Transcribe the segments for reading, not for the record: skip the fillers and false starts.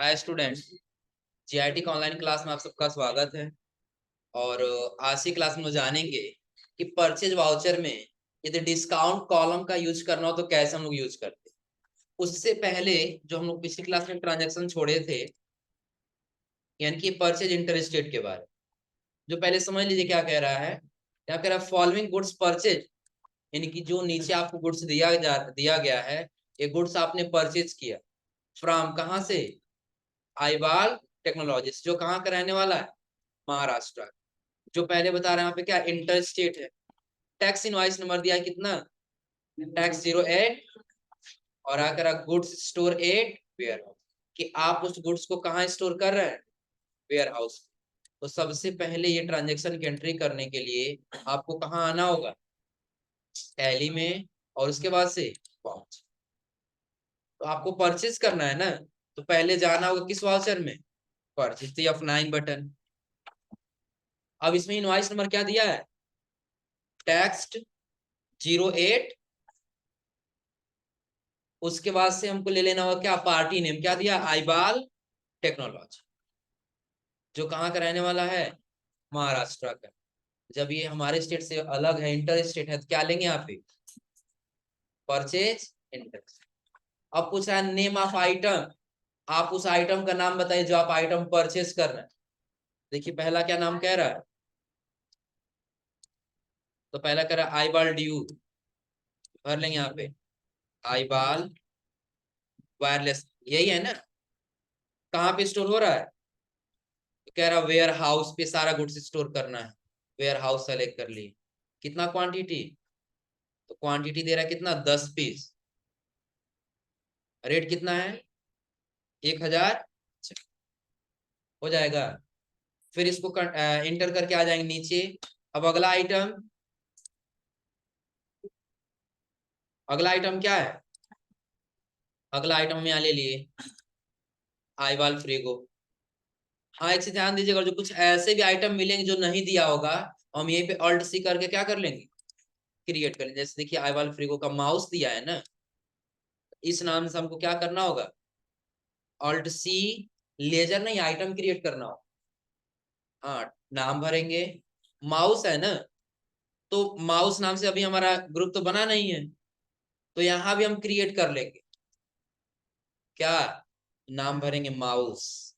Hi student. GIT का online class में आप सबका स्वागत है। और आज की क्लास में जानेंगे कि परचेज वाउचर में यदि डिस्काउंट कॉलम का यूज करना हो तो कैसे हम लोग यूज करते हैं। उससे पहले जो हम लोग पिछली क्लास में ट्रांजैक्शन छोड़े थे, यानी कि परचेज इंटरेस्टेड के बारे में, जो पहले समझ लीजिए क्या कह रहा है। क्या कह रहा है, फॉलोइंग गुड्स परचेज, यानी कि जो नीचे आपको गुड्स दिया गया है, ये गुड्स आपने परचेज किया फ्रॉम कहाँ से, आईबाल टेक्नोलॉजीज, जो कहाँ का रहने वाला है, महाराष्ट्र। जो पहले बता रहे हैं यहाँ पे क्या इंटर स्टेट है। टैक्स इनवॉइस नंबर दिया है कितना, टैक्स 08, और आकर गुड्स स्टोर 8 वेयर हाउस, कि आप उस गुड्स को कहाँ स्टोर कर रहे हैं, वेयर हाउस। तो सबसे पहले ये ट्रांजेक्शन की एंट्री करने के लिए आपको कहाँ आना होगा, टैली में, और उसके बाद से वाउचर। तो आपको परचेज करना है ना, तो पहले जाना होगा किस वाउचर में, परचेज F9 बटन। अब इसमें इनवॉइस नंबर क्या दिया है, टैक्स 08। उसके बाद से हमको ले लेना होगा क्या, पार्टी नेम क्या दिया, आईबाल टेक्नोलॉजी, जो कहाँ का रहने वाला है, महाराष्ट्र का। जब ये हमारे स्टेट से अलग है, इंटर स्टेट है, तो क्या लेंगे यहाँ पे, परचेज इंटरेस्ट। अब पूछ रहा है नेम ऑफ आइटम, आप उस आइटम का नाम बताइए जो आप आइटम परचेज कर रहे हैं। देखिए पहला क्या नाम कह रहा है, तो पहला कह रहा है आईबाल ड्यू, भर लेंगे यहाँ पे आईबाल वायरलेस, यही है ना। कहाँ पे स्टोर हो रहा है, तो कह रहा वेयर हाउस पे सारा गुड्स स्टोर करना है। वेयर हाउस सेलेक्ट कर लिए, कितना क्वांटिटी, तो क्वांटिटी दे रहा है कितना, 10 पीस। रेट कितना है, 1000, हो जाएगा। फिर इसको इंटर करके आ जाएंगे नीचे। अब अगला आइटम, अगला आइटम क्या है, अगला आइटम हम यहाँ ले लिए आईवाल फ्रेगो। हाँ एक से ध्यान दीजिएगा, जो कुछ ऐसे भी आइटम मिलेंगे जो नहीं दिया होगा, हम यहीं पे ऑल्ट सी करके क्या कर लेंगे, क्रिएट कर लेंगे। जैसे देखिए आईवाल फ्रेगो का माउस दिया है ना, इस नाम से हमको क्या करना होगा, ऑल्ट सी, लेजर नहीं, आइटम क्रिएट करना हो। हाँ, नाम भरेंगे, माउस है ना, तो माउस नाम से अभी हमारा ग्रुप तो बना नहीं है, तो यहां भी हम क्रिएट कर लेंगे। क्या नाम भरेंगे, माउस।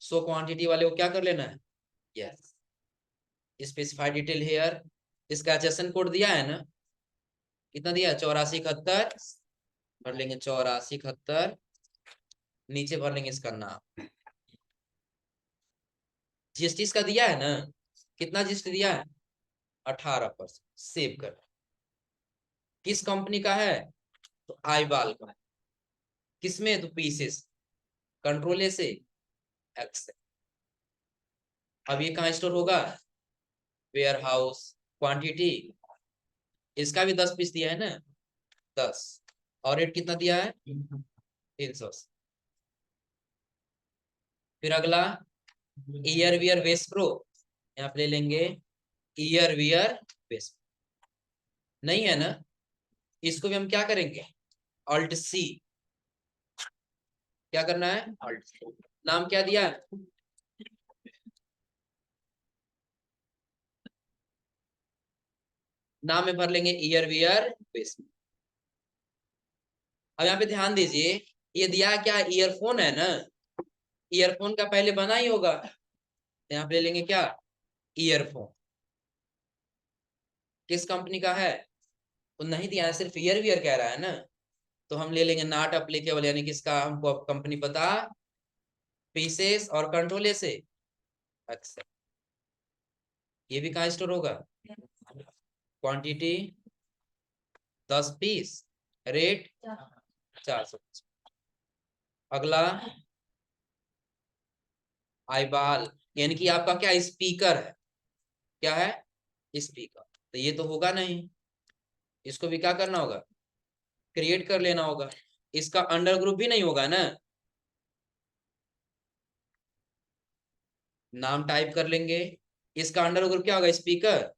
सो क्वांटिटी वाले को क्या कर लेना है, यस, स्पेसिफाई डिटेल हेयर। इसका एचएसएन कोड दिया है ना, कितना दिया है, 8471, भर लेंगे 8471। नीचे भर लेंगे इसका नाम, जीएसटी इसका दिया है ना, कितना जीएसटी दिया है, 18%। सेव कर, किस कंपनी का है, तो आईबाल का। किसमें, तो पीसेस, कंट्रोल ए से एक्स। अब ये कहाँ स्टोर होगा, वेयर हाउस। क्वांटिटी, इसका भी 10 पीस दिया है ना, 10, और रेट कितना दिया है, 300। फिर अगला ईयर वियर वेस्ट प्रो, यहाँ पे ले लेंगे ईयर वियर वेस्ट, नहीं है ना, इसको भी हम क्या करेंगे, ऑल्ट सी। क्या करना है, ऑल्ट सी। नाम क्या दिया है, नाम में भर लेंगे ईयर वियर वेस्ट। अब यहाँ पे ध्यान दीजिए, ये दिया क्या, ईयरफोन है ना, ईयरफोन का पहले बना ही होगा, तो यहाँ पे ले लेंगे क्या, ईयरफोन। किस कंपनी का है, तो नहीं दिया है, सिर्फ ईयर वियर कह रहा है ना, तो हम ले लेंगे नॉट अप्लीकेबल, यानी कि इसका हमको कंपनी पता, पीसेस और कंट्रोल से एक्सेप्ट। ये भी कहाँ स्टोर होगा, क्वांटिटी 10 पीस, रेट 400। अगला आईबाल, यानी कि आपका क्या स्पीकर है, क्या है, स्पीकर, तो ये तो होगा नहीं, इसको भी क्या करना होगा, क्रिएट कर लेना होगा। इसका अंडर ग्रुप भी नहीं होगा ना, नाम टाइप कर लेंगे। इसका अंडर ग्रुप क्या होगा, स्पीकर,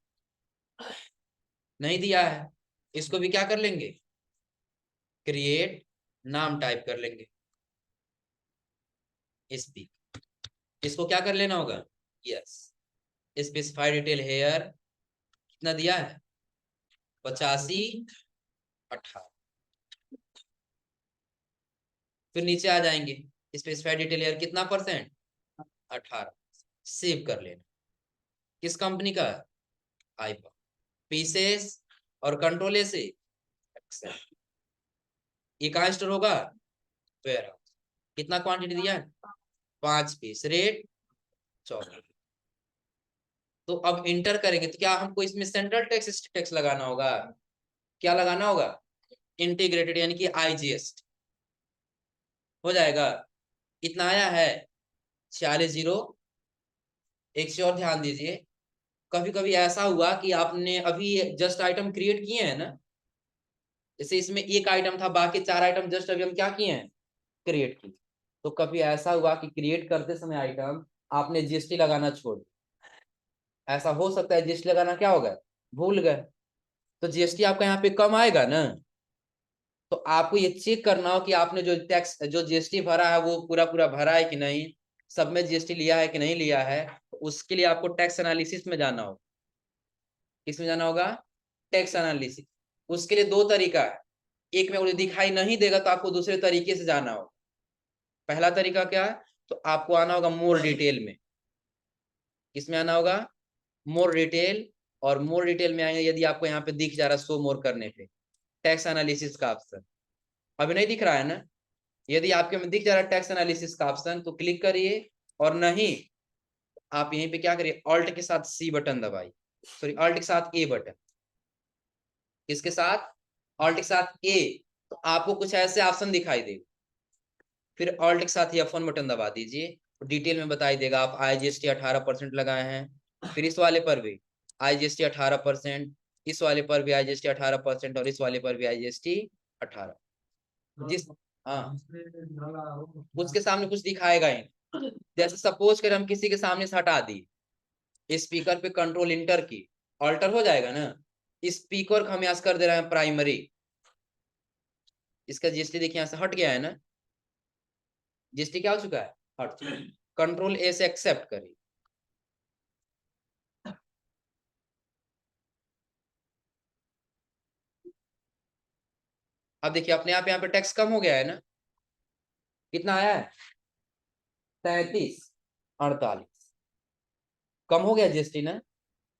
नहीं दिया है, इसको भी क्या कर लेंगे, क्रिएट, नाम टाइप कर लेंगे। स्पीकर, इसको क्या कर लेना होगा, यस, स्पेसिफाइड डिटेल हेयर कितना दिया है, 85/18। फिर नीचे आ जाएंगे, स्पेसिफाइड डिटेल हेयर कितना परसेंट, 18। सेव कर लेना, किस कंपनी का, आईपा, पीसेस और कंट्रोल ए से एक्सेल। ये कहाँ स्टोर होगा, वेयर हाउस। कितना क्वांटिटी दिया है, 5 पीस, रेट 14। तो अब इंटर करेंगे तो क्या हमको इसमें सेंट्रल टैक्स टैक्स लगाना होगा, क्या लगाना होगा, इंटीग्रेटेड यानी कि आईजीएसटी हो जाएगा। कितना आया है, 46,0। एक से और ध्यान दीजिए, कभी कभी ऐसा हुआ कि आपने अभी जस्ट आइटम क्रिएट किए हैं ना, जैसे इसमें एक आइटम था, बाकी 4 आइटम जस्ट अभी हम क्या किए हैं, क्रिएट किए। तो कभी ऐसा हुआ कि क्रिएट करते समय आइटम आपने जीएसटी लगाना छोड़ दिया, ऐसा हो सकता है जीएसटी लगाना क्या होगा, भूल गए, तो जीएसटी आपका यहाँ पे कम आएगा ना। तो आपको ये चेक करना हो कि आपने जो टैक्स जो जीएसटी भरा है वो पूरा पूरा भरा है कि नहीं, सब में जीएसटी लिया है कि नहीं लिया है। तो उसके लिए आपको टैक्स एनालिसिस में जाना होगा। किसमें जाना होगा, टैक्स एनालिसिस। उसके लिए 2 तरीका है, एक में मुझे दिखाई नहीं देगा तो आपको दूसरे तरीके से जाना होगा। पहला तरीका क्या है, तो आपको आना होगा मोर डिटेल में। किसमें आना होगा, मोर डिटेल। और मोर डिटेल में आएंगे, यदि आपको यहाँ पे दिख जा रहा है शो मोर करने पे टैक्स एनालिसिस का ऑप्शन, अभी नहीं दिख रहा है ना, यदि आपके में दिख जा रहा है टैक्स एनालिसिस का ऑप्शन तो क्लिक करिए, और नहीं आप यहीं पे क्या करिए, ऑल्ट के साथ सी बटन दबाइए, सॉरी ऑल्ट के साथ ए बटन, किसके साथ, ऑल्ट के साथ ए। तो आपको कुछ ऐसे ऑप्शन दिखाई देगा, फिर ऑल्ट के साथ F1 बटन दबा दीजिए, तो डिटेल में बताई देगा आप आईजीएसटी 18% लगाए हैं। फिर इस वाले पर भी आईजीएसटी 18%, इस वाले पर भी आईजीएसटी 18%, और इस वाले पर भी आईजीएसटी 18। जिस हाँ उसके सामने कुछ दिखाएगा ही नहीं। जैसे सपोज कर हम किसी के सामने से हटा दिए, स्पीकर पे कंट्रोल इंटर की, ऑल्टर हो जाएगा ना। स्पीकर को हम यहाँ से कर दे रहे हैं प्राइमरी, इसका जीएसटी देखिए यहाँ से हट गया है ना, जीएसटी क्या हो चुका है, हट चुका है। कंट्रोल ए से एक्सेप्ट करिए, अब देखिए अपने आप यहाँ पे टैक्स कम हो गया है ना, कितना आया है, 33/48 कम हो गया जीएसटी ना।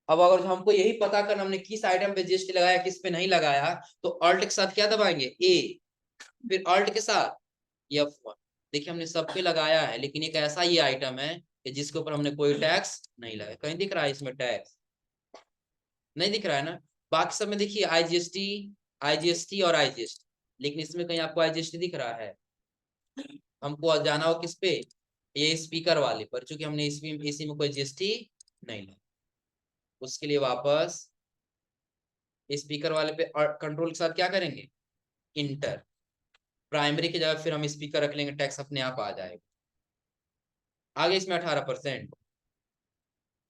अब अगर हमको यही पता करना हमने किस आइटम पे जीएसटी लगाया किस पे नहीं लगाया, तो ऑल्ट के साथ क्या दबाएंगे, ए, फिर ऑल्ट के साथ F1। देखिए हमने सब पे लगाया है, लेकिन एक ऐसा ये आइटम है कि जिसके ऊपर हमने कोई टैक्स नहीं लगाया। कहीं दिख रहा है इसमें टैक्स, नहीं दिख रहा है ना। बाकी सब में देखिए आईजीएसटी, आईजीएसटी और आईजीएसटी, लेकिन इसमें कहीं आपको आईजीएसटी दिख रहा है। हमको जाना हो किस पे, ये स्पीकर वाले पर, चूंकि हमने इसी में कोई जीएसटी नहीं लिया, उसके लिए वापस स्पीकर वाले पे कंट्रोल के साथ क्या करेंगे, इंटर, प्राइमरी की जगह फिर हम स्पीकर रख लेंगे, टैक्स अपने आप आ जाएगा। आगे इसमें 18%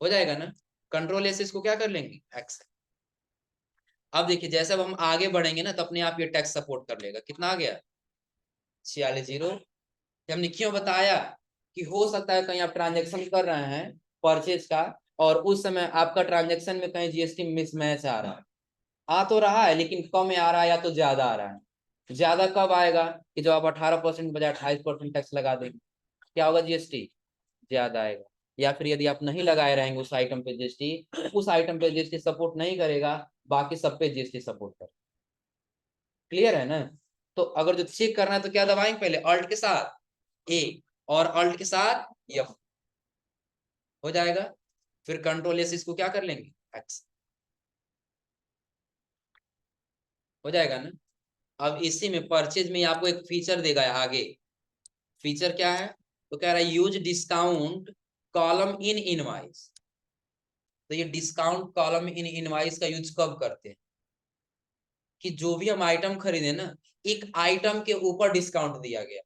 हो जाएगा ना, कंट्रोल ऐसे इसको क्या कर लेंगे, एक्स। अब देखिए जैसे अब हम आगे बढ़ेंगे ना तो अपने आप ये टैक्स सपोर्ट कर लेगा। कितना आ गया, 46,0। हमने क्यों बताया कि हो सकता है कहीं आप ट्रांजेक्शन कर रहे हैं परचेज का, और उस समय आपका ट्रांजेक्शन में कहीं जीएसटी मिसमैच आ रहा है, आ तो रहा है लेकिन कम में आ रहा है या तो ज्यादा आ रहा है। ज्यादा कब आएगा, कि जब आप 18% बजाय 28% टैक्स लगा देंगे, क्या होगा, जीएसटी ज्यादा आएगा। या फिर यदि आप नहीं लगाए रहेंगे उस आइटम पे जीएसटी, उस आइटम पे जीएसटी सपोर्ट नहीं करेगा, बाकी सब पे जीएसटी सपोर्ट करेगा। क्लियर है ना। तो अगर जो चेक करना है तो क्या दबाएंगे, पहले ऑल्ट के साथ ए, और ऑल्ट के साथ एफ, हो जाएगा। फिर कंट्रोल ए से इसको क्या कर लेंगे, एक्स, हो जाएगा ना। अब इसी में परचेज में आपको एक फीचर देगा आगे, फीचर क्या है, तो कह रहा है use discount column in invoice. तो ये डिस्काउंट कॉलम इन इनवाइस का यूज कब करते हैं, कि जो भी हम आइटम खरीदे ना, एक आइटम के ऊपर डिस्काउंट दिया गया।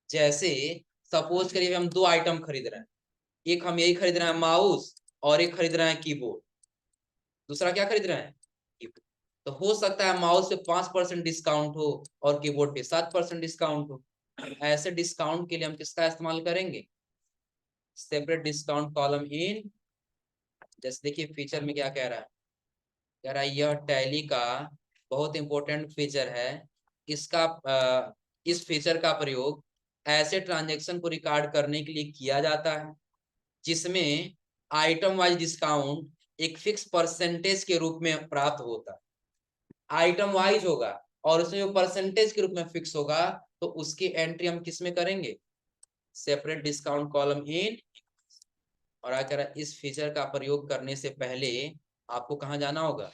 जैसे सपोज करिए हम 2 आइटम खरीद रहे हैं, एक हम यही खरीद रहे हैं माउस, और एक खरीद रहे हैं कीबोर्ड, दूसरा क्या खरीद रहे हैं, कीबोर्ड। तो हो सकता है माउस पे 5% डिस्काउंट हो और कीबोर्ड पे 7% डिस्काउंट हो। ऐसे डिस्काउंट के लिए हम किसका इस्तेमाल करेंगे? सेपरेट डिस्काउंट कॉलम इन, जैसे देखिए फीचर में क्या कह रहा है, कह रहा है यह टैली का बहुत इंपॉर्टेंट फीचर है। इसका इस फीचर का प्रयोग ऐसे ट्रांजैक्शन को रिकॉर्ड करने के लिए किया जाता है जिसमें आइटम वाइज डिस्काउंट एक फिक्स परसेंटेज के रूप में प्राप्त होता है। आइटम वाइज होगा और उसमें जो परसेंटेज के रूप में फिक्स होगा, तो उसकी एंट्री हम किस में करेंगे? Separate discount column in. और अगर इस फीचर का प्रयोग करने से पहले आपको कहाँ जाना होगा?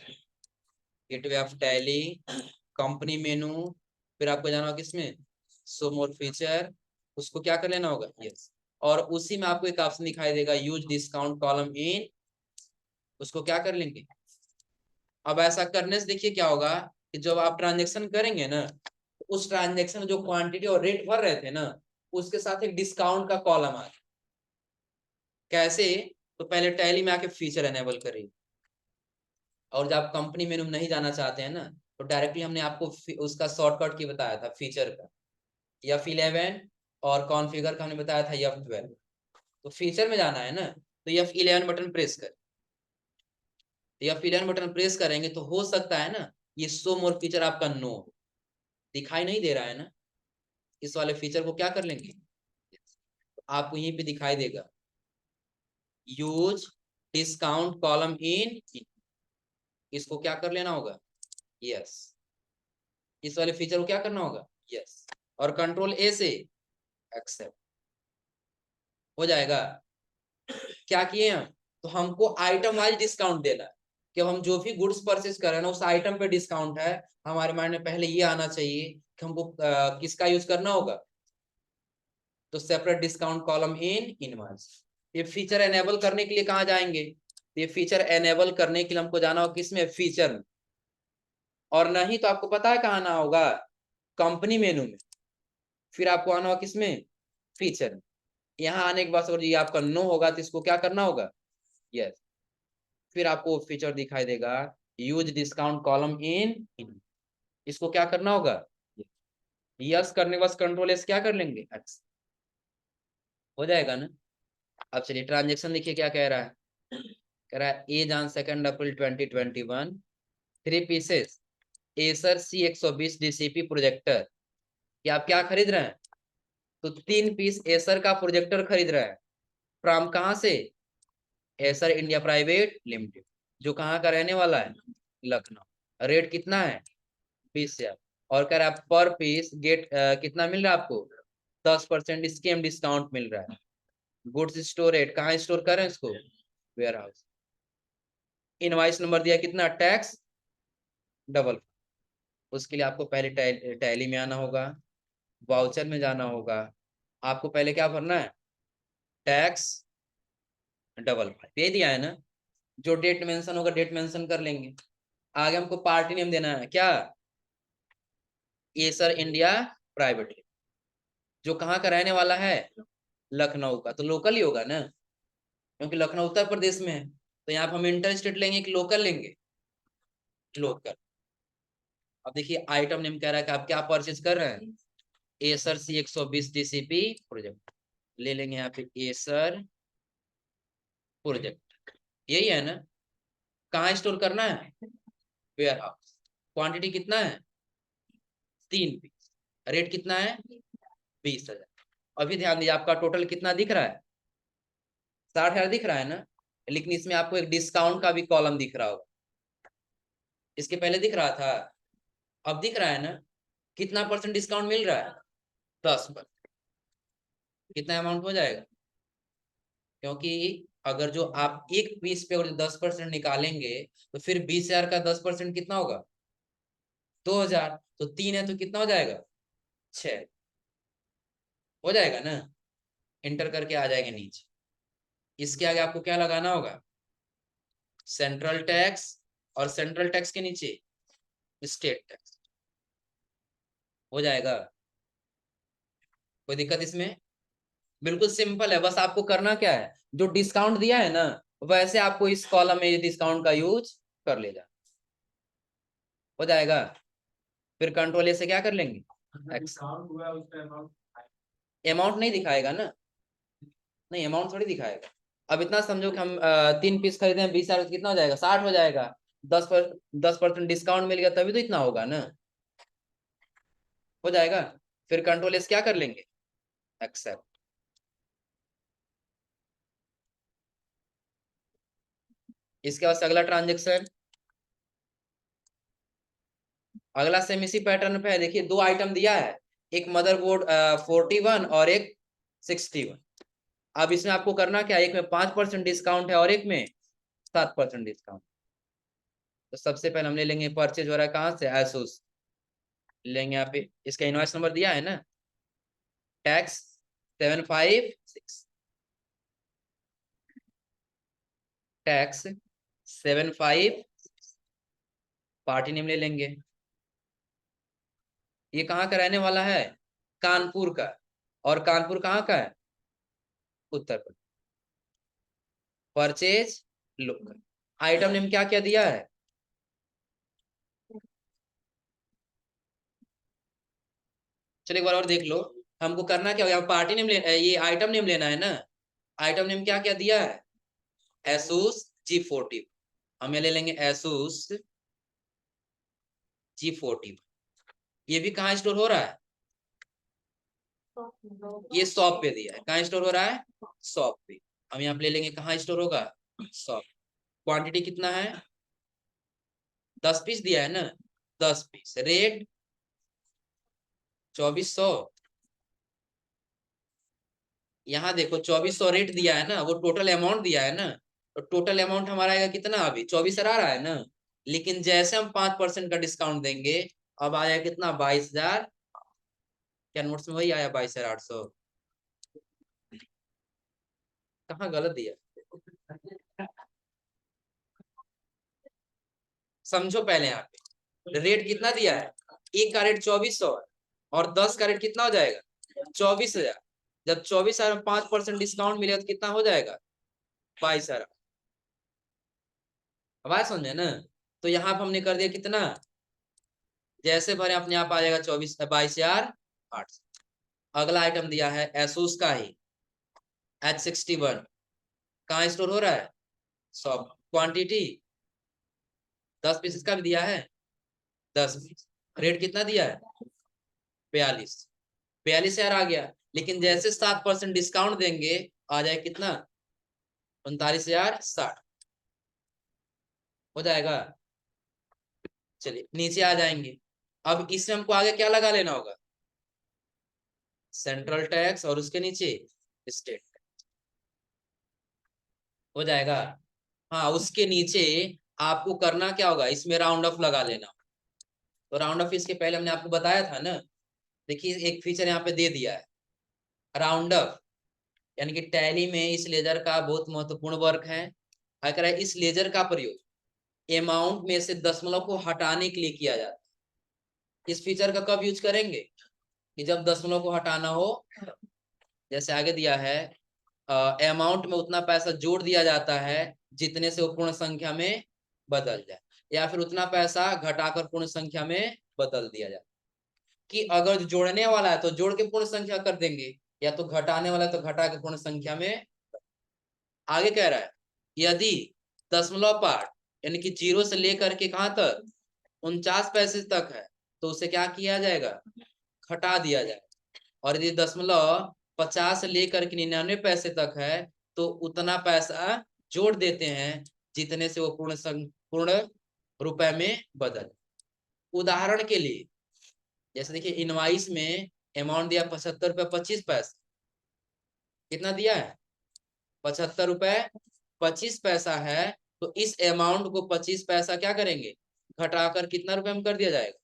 गेटवे ऑफ टैली, कंपनी मेनू, फिर आपको जाना होगा किसमें? शो मोर फीचर, उसको क्या कर लेना होगा? यस। और उसी में आपको एक ऑप्शन दिखाई देगा यूज डिस्काउंट कॉलम इन, उसको क्या कर लेंगे? अब ऐसा करने से देखिए क्या होगा कि जब आप ट्रांजेक्शन करेंगे ना, तो उस ट्रांजेक्शन जो क्वांटिटी और रेट भर रहे थे ना, उसके साथ एक डिस्काउंट का कॉलम आ गया। कैसे? तो पहले टैली में आके फीचर एनेबल करिए, और जब आप कंपनी मेनू में नहीं जाना चाहते हैं ना, तो डायरेक्टली हमने आपको उसका शॉर्टकट की बताया था फीचर का, F11, और कॉन्फ़िगर का हमने बताया था F12। तो फीचर में जाना है ना, तो F11 बटन प्रेस कर, F11 बटन प्रेस करेंगे तो हो सकता है ना ये शो मोर फीचर आपका नो दिखाई नहीं दे रहा है ना, इस वाले फीचर को क्या कर लेंगे? तो आपको यहीं पे दिखाई देगा यूज डिस्काउंट कॉलम इन, इसको क्या कर लेना होगा? यस। इस वाले फीचर को क्या करना होगा? यस। और कंट्रोल ए से एक्सेप्ट हो जाएगा। क्या किए हम? तो हमको आइटम वाइज डिस्काउंट देना है कि हम जो भी गुड्स परचेज कर रहे हैं ना, उस आइटम पे डिस्काउंट है। हमारे माइंड में पहले ये आना चाहिए कि हमको किसका यूज करना होगा? तो separate discount column in invoice. ये फीचर एनेबल करने के लिए कहाँ जाएंगे? ये फीचर एनेबल करने के लिए हमको जाना होगा किसमें? फीचर में। और नहीं तो आपको पता है कहाँ आना होगा? कंपनी मेनू में। फिर आपको आना होगा किसमें? फीचर में। यहाँ आने के बाद अगर ये आपका नो होगा तो इसको क्या करना होगा? यस। फिर आपको फीचर दिखाई देगा यूज डिस्काउंट कॉलम इन, इसको क्या करना होगा? यस करने के बाद कंट्रोल एस क्या कर लेंगे? एक्स। हो जाएगा ना। अब चलिए ट्रांजेक्शन देखिए क्या कह रहा है। कह रहा है as on 2 April 2021 3 pieces Acer C120 DCP projector. कि आप क्या खरीद रहे हैं? तो 3 पीस एसर का प्रोजेक्टर खरीद रहे हैं। फ्रॉम कहाँ से? एसर इंडिया प्राइवेट लिमिटेड, जो कहाँ का रहने वाला है? लखनऊ। रेट कितना है? 20,000। और कह रहा है पर पीस गेट कितना मिल रहा है आपको? 10% स्कीम डिस्काउंट मिल रहा है। गुड्स स्टोर रेट कहाँ स्टोर कर रहे हैं इसको? Ware house. इनवाइस नंबर दिया कितना? Tax double. उसके लिए आपको पहले टैली में आना होगा, वाउचर में जाना होगा। आपको पहले क्या भरना है? टैक्स डबल दे दिया है ना। जो डेट मेंशन होगा डेट मेंशन कर लेंगे। आगे हमको पार्टी नेम देना है क्या? एसर इंडिया प्राइवेट, जो कहाँ का रहने वाला है? लखनऊ का। तो लोकल ही होगा ना, क्योंकि लखनऊ उत्तर प्रदेश में है। तो यहाँ पे हम इंटर स्टेट लेंगे कि लोकल लेंगे? लोकल। अब देखिए आइटम नेम कह रहा है कि आप क्या परचेज कर रहे हैं? Acer C120 DCP project. ले लेंगे यहाँ पे एसर प्रोजेक्ट, यही है ना। कहाँ स्टोर करना है? Ware house. क्वांटिटी कितना है? 3 पीस। रेट कितना है? 20,000। अभी ध्यान दीजिए आपका टोटल कितना दिख रहा है? 60,000 दिख रहा है ना। लेकिन इसमें आपको एक डिस्काउंट का भी कॉलम दिख रहा होगा। इसके पहले दिख रहा था, अब दिख रहा है ना। कितना परसेंट डिस्काउंट मिल रहा है? 10%। कितना अमाउंट हो जाएगा? क्योंकि अगर जो आप एक पीस पे और 10% निकालेंगे, तो फिर 20,000 का 10% कितना होगा? 2,000। तो 3 है तो कितना हो जाएगा? 6 हो जाएगा ना। इंटर करके आ जाएंगे नीचे। इसके आगे आपको क्या लगाना होगा? सेंट्रल टैक्स, और सेंट्रल टैक्स के नीचे स्टेट टैक्स। हो जाएगा। कोई दिक्कत इसमें? बिल्कुल सिंपल है। बस आपको करना क्या है, जो डिस्काउंट दिया है ना, वैसे आपको इस कॉलम में डिस्काउंट का यूज कर ले जा। हो जाएगा। फिर कंट्रोल ए से क्या कर लेंगे? डिस्काउंट हुआ उस टाइम अमाउंट नहीं दिखाएगा ना, नहीं अमाउंट थोड़ी दिखाएगा। अब इतना समझो कि हम 3 पीस खरीदे हैं 20 हजार, तो कितना हो जाएगा, 60 हो जाएगा। 10% डिस्काउंट मिल गया तभी तो इतना होगा ना, हो जाएगा। फिर कंट्रोल एस क्या कर लेंगे, एक्सेप्ट। इसके बाद से अगला ट्रांजेक्शन, अगला सेम इसी पैटर्न पे है। देखिए 2 आइटम दिया है, एक मदरबोर्ड 41 और एक 61। अब इसमें आपको करना क्या, एक में 5% डिस्काउंट है और एक में 7% डिस्काउंट। तो सबसे पहले हम ले लेंगे, परचेज हो रहा है कहाँ से, एसूस लेंगे। यहाँ पे इसका इनवॉइस नंबर दिया है ना, टैक्स 756, टैक्स 75, पार्टी नेम ले लेंगे। ये कहाँ का रहने वाला है, कानपुर का। और कानपुर कहाँ का है, Uttar Pradesh. Purchase local, item name क्या क्या दिया है, चलिए एक बार और देख लो। हमको करना क्या होगा, पार्टी नेम ये आइटम नेम लेना है ना। आइटम नेम क्या क्या दिया है, एसूस G40। हम ये ले लेंगे एसूस G40। ये भी कहाँ स्टोर हो रहा है, ये शॉप पे दिया है। कहाँ स्टोर हो रहा है, शॉप पे। हम यहाँ पे ले लेंगे, कहाँ स्टोर होगा, शॉप। क्वांटिटी कितना है, 10 पीस दिया है ना, 10 पीस। रेट 2400। यहाँ देखो 2400 रेट दिया है ना, वो टोटल अमाउंट दिया है ना। तो टोटल अमाउंट हमारा आएगा कितना, अभी 24 आ रहा है ना। लेकिन जैसे हम 5% का डिस्काउंट देंगे, अब आया कितना, 22,000। क्या नोट्स में वही आया, 22,800। कहाँ गलत दिया, समझो पहले। यहाँ पे रेट कितना दिया है, एक का रेट 2400 है, और 10 का रेट कितना हो जाएगा, 24,000। जब 24,000 में 5% डिस्काउंट मिलेगा तो कितना हो जाएगा, 22,000। अब आया समझे ना। तो यहाँ पे हमने कर दिया कितना, जैसे भरे अपने आप आ जाएगा 22,800। अगला आइटम दिया है एसूस का ही, H61। कहाँ स्टोर हो रहा है, शॉप। क्वांटिटी 10 पीस का भी दिया है, 10 पीस। रेट कितना दिया है, 42। 42,000 आ गया। लेकिन जैसे 7% डिस्काउंट देंगे, आ जाए कितना, 39,060 हो जाएगा। चलिए नीचे आ जाएंगे। अब इसमें हमको आगे क्या लगा लेना होगा, सेंट्रल टैक्स, और उसके नीचे स्टेट, हो जाएगा। हाँ उसके नीचे आपको करना क्या होगा, इसमें राउंड ऑफ लगा लेना। तो राउंड ऑफ इसके पहले हमने आपको बताया था ना। देखिए एक फीचर यहाँ पे दे दिया है, राउंड ऑफ। यानी कि टैली में इस लेजर का बहुत महत्वपूर्ण वर्क है। अगर इस लेजर का प्रयोग अमाउंट में से दशमलव को हटाने के लिए किया जाता है। इस फीचर का कब यूज करेंगे, कि जब दशमलव को हटाना हो। जैसे आगे दिया है, अमाउंट में उतना पैसा जोड़ दिया जाता है जितने से वो पूर्ण संख्या में बदल जाए, या फिर उतना पैसा घटाकर पूर्ण संख्या में बदल दिया जाए। कि अगर जोड़ने वाला है तो जोड़ के पूर्ण संख्या कर देंगे, या तो घटाने वाला है तो घटा के पूर्ण संख्या में। आगे कह रहा है, यदि दशमलव पार्ट यानी कि 0 से लेकर के कहां तक, 49 पैसे तक है, तो उसे क्या किया जाएगा, घटा दिया जाएगा। और यदि दशमलव 50 से लेकर के 99 पैसे तक है, तो उतना पैसा जोड़ देते हैं जितने से वो पूर्ण रुपए में बदल। उदाहरण के लिए, जैसे देखिए इनवाइस में अमाउंट दिया 75 रुपये 25 पैसे। कितना दिया है, 75 रुपये 25 पैसा है। तो इस अमाउंट को 25 पैसा क्या करेंगे, घटाकर कितना रुपए में कर दिया जाएगा,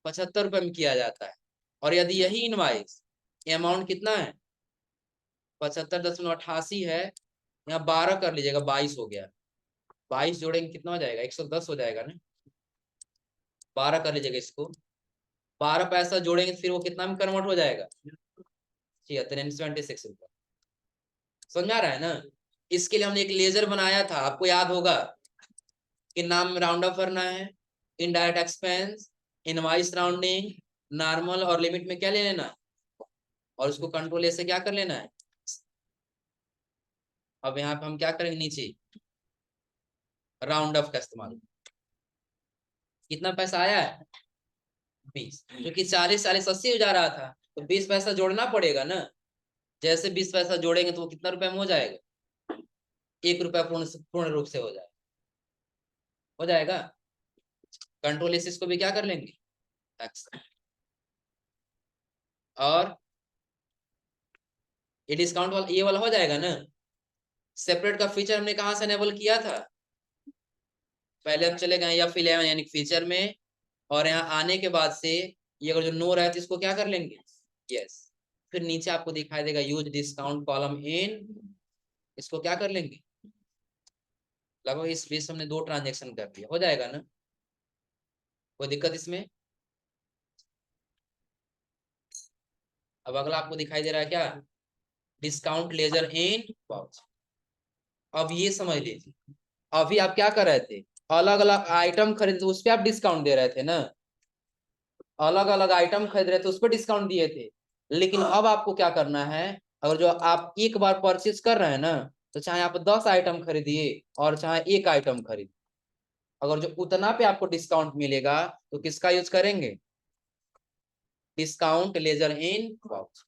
75 रुपए में किया जाता है। और यदि यही इनवाइस अमाउंट कितना है, 75.88 है, यहाँ 12 कर लीजिएगा, 22 हो गया। 22 जोड़ेंगे कितना हो जाएगा, 110 हो जाएगा ना। 12 कर लीजिएगा इसको, 12 पैसा जोड़ेंगे फिर वो कितना में कन्वर्ट हो जाएगा, 76 रुपये। समझ में आ रहा है ना। इसके लिए हमने एक लेजर बनाया था, आपको याद होगा कि नाम में राउंड ऑफ करना है, indirect expense, invoice rounding, normal और लिमिट में क्या ले लेना, और उसको कंट्रोल ए से क्या कर लेना है। अब यहाँ पे हम क्या करेंगे, नीचे राउंड ऑफ का इस्तेमाल। कितना पैसा आया है, 20, क्योंकि 40 40 80 हो जा रहा था, तो 20 पैसा जोड़ना पड़ेगा ना। जैसे 20 पैसा जोड़ेंगे तो वो कितना रुपए में हो जाएगा, 1 रुपया पूर्ण पूर्ण रूप से हो जाएगा। कंट्रोल एस को भी क्या कर लेंगे, एक्स। और ये डिस्काउंट वाला, ये वाला हो जाएगा ना। सेपरेट का फीचर हमने कहाँ से एनेबल किया था, पहले हम चले गए F11 यानी फीचर में, और यहाँ आने के बाद से ये अगर जो नो रहा है तो इसको क्या कर लेंगे, यस। फिर नीचे आपको दिखाई देगा यूज डिस्काउंट कॉलम इन, इसको क्या कर लेंगे, लगभग इस बीच हमने 2 ट्रांजेक्शन कर दिया, हो जाएगा ना, कोई दिक्कत इसमें। अब अगला आपको दिखाई दे रहा है क्या, डिस्काउंट लेजर इन वाउचर। अब ये समझ लीजिए, अभी आप क्या कर रहे थे, अलग अलग आइटम खरीदे उस पर आप डिस्काउंट दे रहे थे ना, अलग अलग आइटम खरीद रहे थे उस पर डिस्काउंट दिए थे। लेकिन अब आपको क्या करना है, अगर जो आप एक बार परचेज कर रहे हैं ना, तो चाहे आप 10 आइटम खरीदिए और चाहे एक आइटम खरीदिए, अगर जो उतना पे आपको डिस्काउंट मिलेगा तो किसका यूज करेंगे, डिस्काउंट लेजर इन वाउचर।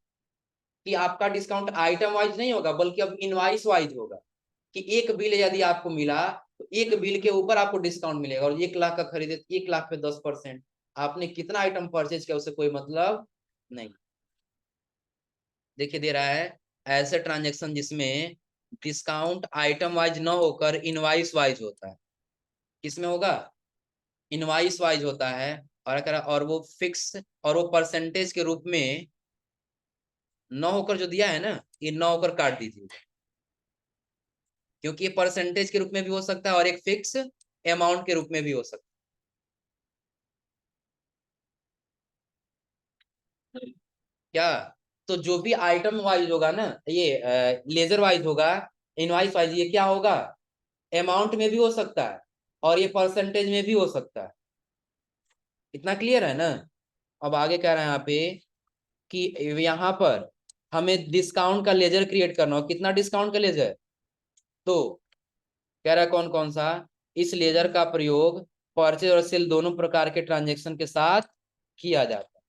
कि आपका डिस्काउंट आइटम वाइज नहीं होगा बल्कि अब इनवाइस वाइज होगा, कि एक बिल यदि आपको मिला तो एक बिल के ऊपर आपको डिस्काउंट मिलेगा, और 1 लाख का खरीदे 1 लाख पे 10%। आपने कितना आइटम परचेज किया उससे कोई मतलब नहीं। देखिए दे रहा है, ऐसे ट्रांजेक्शन जिसमें डिस्काउंट आइटम वाइज न होकर इनवाइस वाइज होता है, किसमें होगा, इनवाइस वाइज होता है। और अगर और वो फिक्स और वो परसेंटेज के रूप में न होकर जो दिया है ना, ये न होकर काट दीजिए, क्योंकि ये परसेंटेज के रूप में भी हो सकता है और एक फिक्स अमाउंट के रूप में भी हो सकता है। क्या, तो जो भी आइटम वाइज होगा ना, ये लेजर वाइज होगा, इनवाइस वाइज, ये क्या होगा, अमाउंट में भी हो सकता है और ये परसेंटेज में भी हो सकता है। इतना क्लियर है ना। अब आगे कह रहे हैं यहाँ पे कि यहाँ पर हमें डिस्काउंट का लेजर क्रिएट करना हो, कितना डिस्काउंट का लेजर, तो कह रहा है कौन कौन सा, इस लेजर का प्रयोग परचेज और सेल दोनों प्रकार के ट्रांजेक्शन के साथ किया जाता है।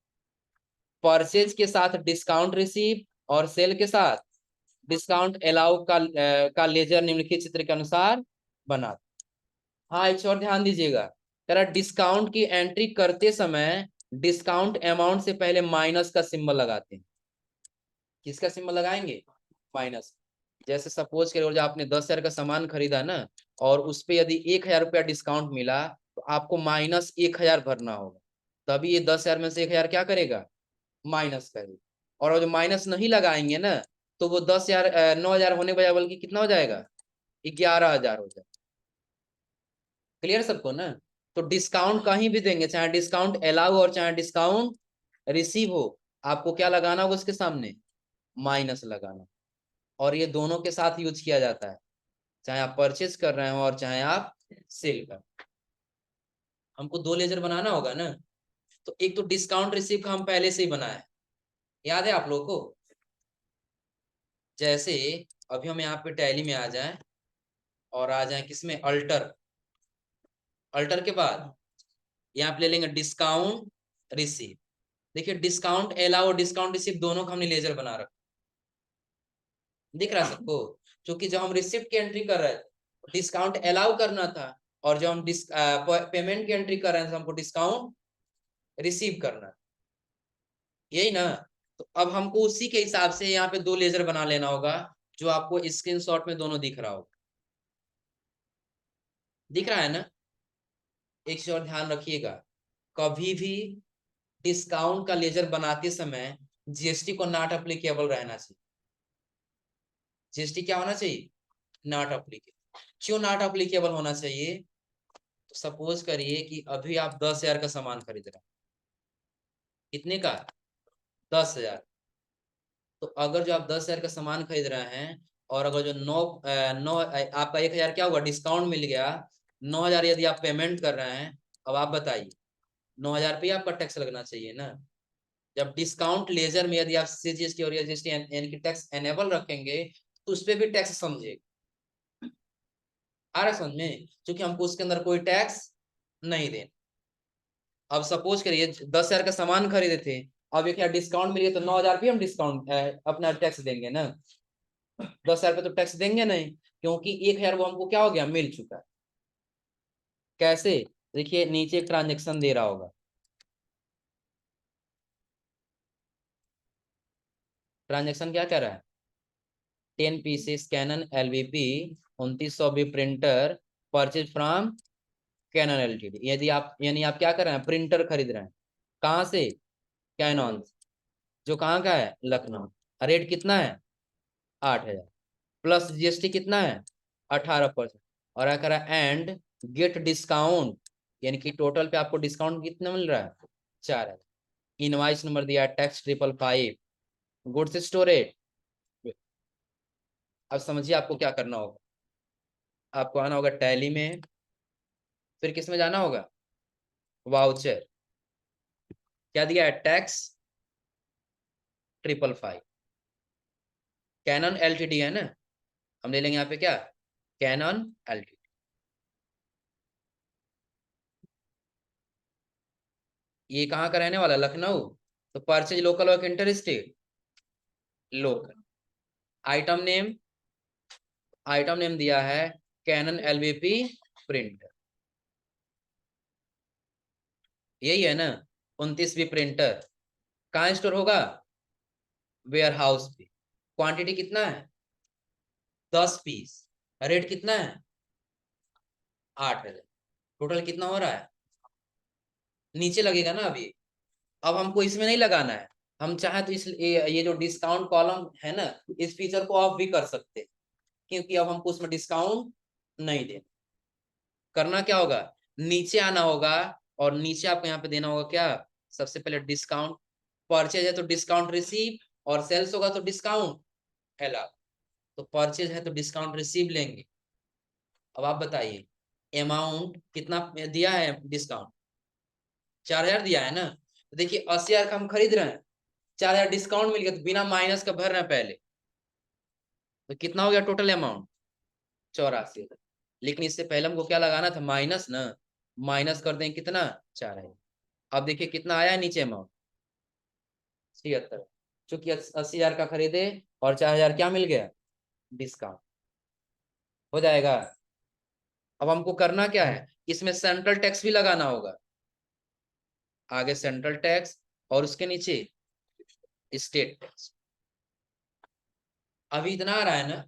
परचेज के साथ डिस्काउंट रिसीव और सेल के साथ डिस्काउंट अलाउ का लेजर निम्नलिखित चित्र के अनुसार बना। हाँ एक और ध्यान दीजिएगा, कह रहा डिस्काउंट की एंट्री करते समय डिस्काउंट अमाउंट से पहले माइनस का सिंबल लगाते हैं। किसका सिंबल लगाएंगे, माइनस। जैसे सपोज करो जो आपने 10,000 का सामान खरीदा ना, और उस पे यदि 1,000 रुपया डिस्काउंट मिला तो आपको -1,000 भरना होगा, तभी ये 10,000 में से 1,000 क्या करेगा, माइनस करेगा। और जो माइनस नहीं लगाएंगे ना, तो वो 10,000 9,000 होने बजाय बल्कि कितना हो जाएगा, 11,000 हो जाएगा। क्लियर सबको ना। तो डिस्काउंट कहीं भी देंगे, चाहे डिस्काउंट अलाउ और चाहे डिस्काउंट रिसीव हो, आपको क्या लगाना होगा उसके सामने, माइनस लगाना। और ये दोनों के साथ यूज किया जाता है, चाहे आप परचेज कर रहे हो और चाहे आप सेल कर। हमको 2 लेजर बनाना होगा ना, तो एक तो डिस्काउंट रिसीव का हम पहले से ही बनाए, याद है आप लोगों को। जैसे अभी हम यहाँ पे टैली में आ जाए और आ जाए किसमें, अल्टर। अल्टर के बाद यहाँ पे ले लेंगे डिस्काउंट रिसीव। देखिए डिस्काउंट अलाउ और डिस्काउंट रिसीव दोनों का हमने लेजर बना रखा, दिख रहा है सबको। क्योंकि जब हम रिसिप्ट की एंट्री कर रहे थे डिस्काउंट अलाउ करना था, और जब हम पेमेंट की एंट्री कर रहे हैं तो हमको डिस्काउंट रिसीव करना, यही ना। तो अब हमको उसी के हिसाब से यहाँ पे 2 लेजर बना लेना होगा, जो आपको स्क्रीनशॉट में दोनों दिख रहा होगा, दिख रहा है ना। एक चीज और ध्यान रखिएगा, कभी भी डिस्काउंट का लेजर बनाते समय जीएसटी को नॉट अप्लीकेबल रहना चाहिए। जीएसटी क्या होना चाहिए, नॉट अप्लीकेबल। क्यों नॉट अप्लीकेबल होना चाहिए, तो सपोज करिए कि अभी आप 10,000 का सामान खरीद रहे हैं, कितने का, 10,000। तो अगर जो आप 10,000 का सामान खरीद रहे हैं, और अगर जो नौ आपका 1,000 क्या हुआ, डिस्काउंट मिल गया, 9,000 यदि आप पेमेंट कर रहे हैं, अब आप बताइए, 9,000 पे आपका टैक्स लगना चाहिए ना। जब डिस्काउंट लेजर में यदि आप सीजीएसटी और एसजीएसटी यानी कि टैक्स एनेबल रखेंगे तो उस पर भी टैक्स समझेगा। आ रहा समझ में, क्योंकि हमको उसके अंदर कोई टैक्स नहीं देना। अब सपोज करिए 10,000 का सामान खरीदे थे, अब एक डिस्काउंट मिल गया तो 9,000 भी हम डिस्काउंट अपना टैक्स देंगे ना। 10,000 पे तो टैक्स देंगे नहीं, क्योंकि 1,000 वो हमको क्या हो गया, मिल चुका है। कैसे, देखिए नीचे एक ट्रांजेक्शन दे रहा होगा, ट्रांजेक्शन क्या कर रहा है, 10 पीसेस कैनन एलवीपी 2900 भी printer purchase from Canon LTD. यदि आप यानी आप क्या कर रहे हैं, प्रिंटर खरीद रहे हैं, कहां से, कैनन, जो कहाँ का है, लखनऊ। रेट कितना है, 8,000, प्लस जीएसटी कितना है, 18%। और क्या करा, एंड गेट डिस्काउंट, यानी कि टोटल पे आपको डिस्काउंट कितना मिल रहा है, 4,000। इनवाइस नंबर दिया, टैक्स 555, गुड्स स्टोरेज। अब समझिए आपको क्या करना होगा, आपको आना होगा टैली में, फिर किस में जाना होगा, वाउचर, क्या दिया है, टैक्स 555, कैनन एलटीडी है ना, हम ले लेंगे यहाँ पे क्या, कैनन एलटीडी। ये कहाँ का रहने वाला, लखनऊ, तो परचेज लोकल और inter state, local. Item name, item name दिया है कैनन एलवीपी प्रिंटर, यही है ना, 29 भी प्रिंटर। कहाँ स्टोर होगा, वेयर हाउस पे। क्वांटिटी कितना है, 10 पीस। रेट कितना है, 8,000। टोटल कितना हो रहा है, नीचे लगेगा ना अभी। अब हमको इसमें नहीं लगाना है, हम चाहे तो इस ये जो डिस्काउंट कॉलम है ना, इस फीचर को ऑफ भी कर सकते हैं, क्योंकि अब हमको उसमें डिस्काउंट नहीं देना। करना क्या होगा, नीचे आना होगा, और नीचे आपको यहाँ पे देना होगा क्या, सबसे पहले डिस्काउंट, परचेज है तो डिस्काउंट रिसीव, और सेल्स होगा तो डिस्काउंट अलाउ। तो परचेज है तो डिस्काउंट रिसीव लेंगे। अब आप बताइए अमाउंट कितना दिया है, डिस्काउंट 4,000 दिया है ना, तो देखिए 80,000 का हम खरीद रहे हैं, 4,000 डिस्काउंट मिल गया तो बिना माइनस का भर रहे हैं पहले, तो कितना हो गया टोटल अमाउंट, 84,000। लेकिन इससे पहले हमको क्या लगाना था, माइनस ना, माइनस कर दें कितना, 4,000। अब देखिए कितना आया है नीचे अमाउंट, 76। चूंकि 80,000 का खरीदे और 4,000 क्या मिल गया, डिस्काउंट, हो जाएगा। अब हमको करना क्या है, इसमें सेंट्रल टैक्स भी लगाना होगा, आगे सेंट्रल टैक्स और उसके नीचे स्टेट टैक्स। अभी इतना आ रहा है ना,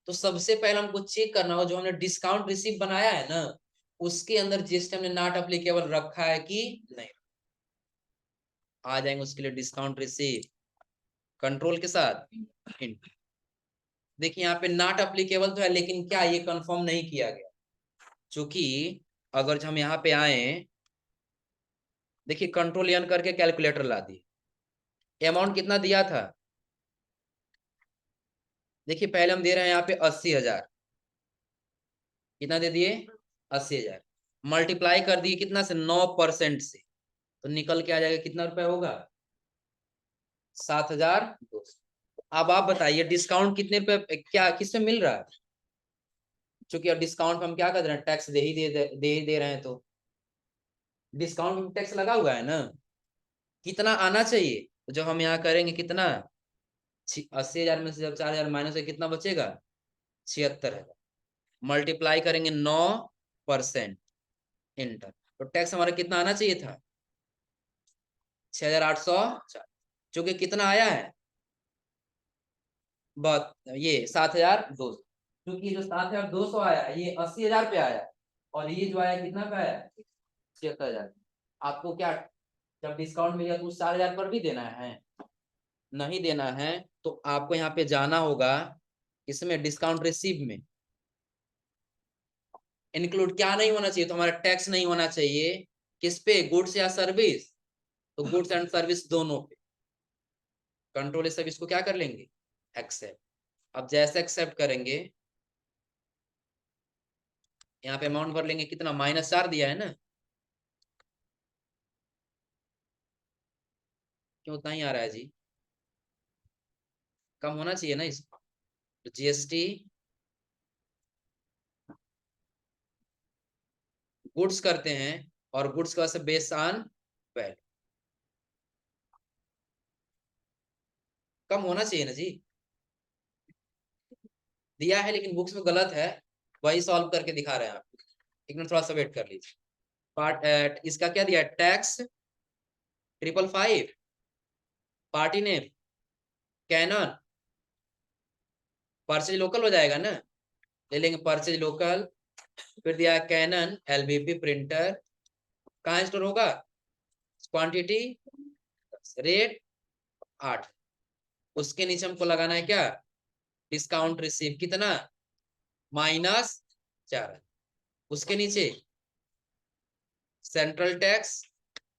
तो सबसे पहले हमको चेक करना होगा जो हमने डिस्काउंट रिसीव बनाया है ना, उसके अंदर जीएसटी हमने नॉट अप्लीकेबल रखा है कि नहीं। आ जाएंगे उसके लिए डिस्काउंट रिसीव कंट्रोल के साथ int। देखिए यहाँ पे नॉट अप्लीकेबल तो है, लेकिन क्या ये कंफर्म नहीं किया गया, क्योंकि अगर हम यहाँ पे आए, देखिए कंट्रोल एन करके कैलकुलेटर ला दी, अमाउंट कितना दिया था, देखिए पहले हम दे रहे हैं यहाँ पे 80,000, कितना दे दिए, 80,000, मल्टीप्लाई कर दिए कितना से, 9% से, तो निकल के आ जाएगा कितना रुपए होगा, 7,200। अब आप बताइए डिस्काउंट कितने रुपए क्या किससे मिल रहा है, क्योंकि अब डिस्काउंट हम क्या कर रहे हैं, टैक्स दे रहे हैं, तो डिस्काउंट में टैक्स लगा हुआ है ना। कितना आना चाहिए, तो जब हम यहाँ करेंगे कितना, 80,000 में से जब 4,000 माइनस है कितना बचेगा, 76,000, मल्टीप्लाई करेंगे 9% इंटर, तो टैक्स हमारा कितना आना चाहिए था, 6,804। चूंकि कितना आया है, बहुत ये 7,200, क्योंकि जो 7,200 आया ये 80,000 पे आया, और ये जो आया कितना पे आया, 76,000। आपको क्या, जब डिस्काउंट मिलेगा तो उस 4,000 पर भी देना है, नहीं देना है, तो आपको यहाँ पे जाना होगा, इसमें डिस्काउंट रिसीव में इंक्लूड क्या नहीं होना चाहिए, तो हमारा टैक्स नहीं होना चाहिए, किस पे, गुड्स या सर्विस, तो गुड्स एंड सर्विस दोनों पे। कंट्रोल इस सर्विस को क्या कर लेंगे, एक्सेप्ट। अब जैसे एक्सेप्ट करेंगे, यहाँ पे अमाउंट भर लेंगे कितना, -4 दिया है ना, क्यों उतना ही आ रहा है जी? कम होना चाहिए ना इसका। तो जीएसटी गुड्स करते हैं और गुड्स का बेस्ड ऑन वैल्यू, कम होना चाहिए ना जी। दिया है लेकिन बुक्स में गलत है, वही सॉल्व करके दिखा रहे हैं आप। एक मिनट थोड़ा सा वेट कर लीजिए। पार्ट इसका क्या दिया? Tax 555, party name Canon, purchase local हो जाएगा ना, ले लेंगे परचेज लोकल। फिर दिया है कैनन एलबीपी प्रिंटर, कहाँ स्टोर होगा? क्वांटिटी रेट 8, उसके नीचे हमको लगाना है क्या? डिस्काउंट रिसीव कितना? -4, उसके नीचे सेंट्रल टैक्स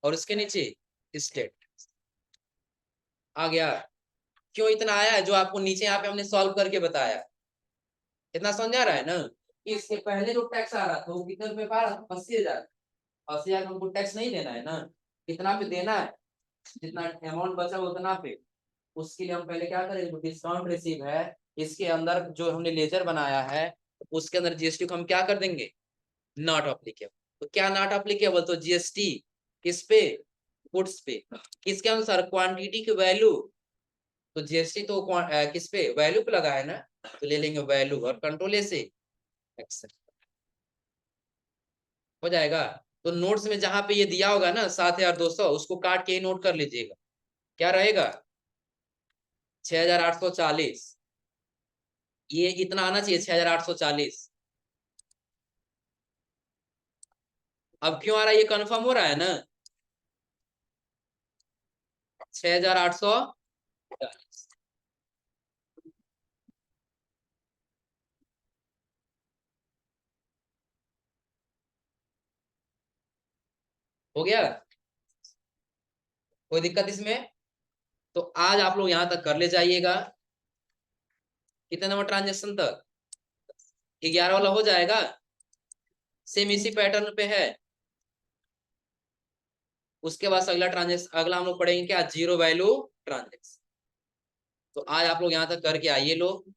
और उसके नीचे स्टेट। आ गया? क्यों इतना आया है जो आपको नीचे यहाँ पे हमने सॉल्व करके बताया? इतना समझ आ रहा है ना? इसके पहले जो टैक्स आ रहा था वो कितने रुपए पा रहा था? 80,000। 80,000 हमको टैक्स नहीं देना है ना, कितना पे देना है? जितना अमाउंट बचा उतना पे। उसके लिए हम पहले क्या करेंगे? डिस्काउंट रिसीव है, इसके अंदर जो हमने लेजर बनाया है उसके अंदर जीएसटी को हम क्या कर देंगे? Not applicable. तो क्या नॉट अप्लीकेबल? तो जीएसटी किस पे? गुड्स पे। किसके अनुसार? क्वांटिटी की वैल्यू। तो जीएसटी तो किस पे? वैल्यू पे लगा है ना, तो ले लेंगे वैल्यू और कंट्रोल ए से एक्सेप्ट हो जाएगा। तो नोट्स में जहां पे ये दिया होगा ना 7,200, उसको काट के नोट कर लीजिएगा। क्या रहेगा? 6,840। ये इतना आना चाहिए 6,840। अब क्यों आ रहा है? ये कंफर्म हो रहा है ना? 6,840 हो गया? कोई दिक्कत इसमें? तो आज आप लोग यहां तक कर ले जाइएगा। कितने नंबर ट्रांजेक्शन तक? 11 वाला हो जाएगा। सेम इसी पैटर्न पे है। उसके बाद अगला ट्रांजेक्शन, अगला हम लोग पढ़ेंगे क्या? Zero value transaction. तो आज आप लोग यहाँ तक करके आइए लोग।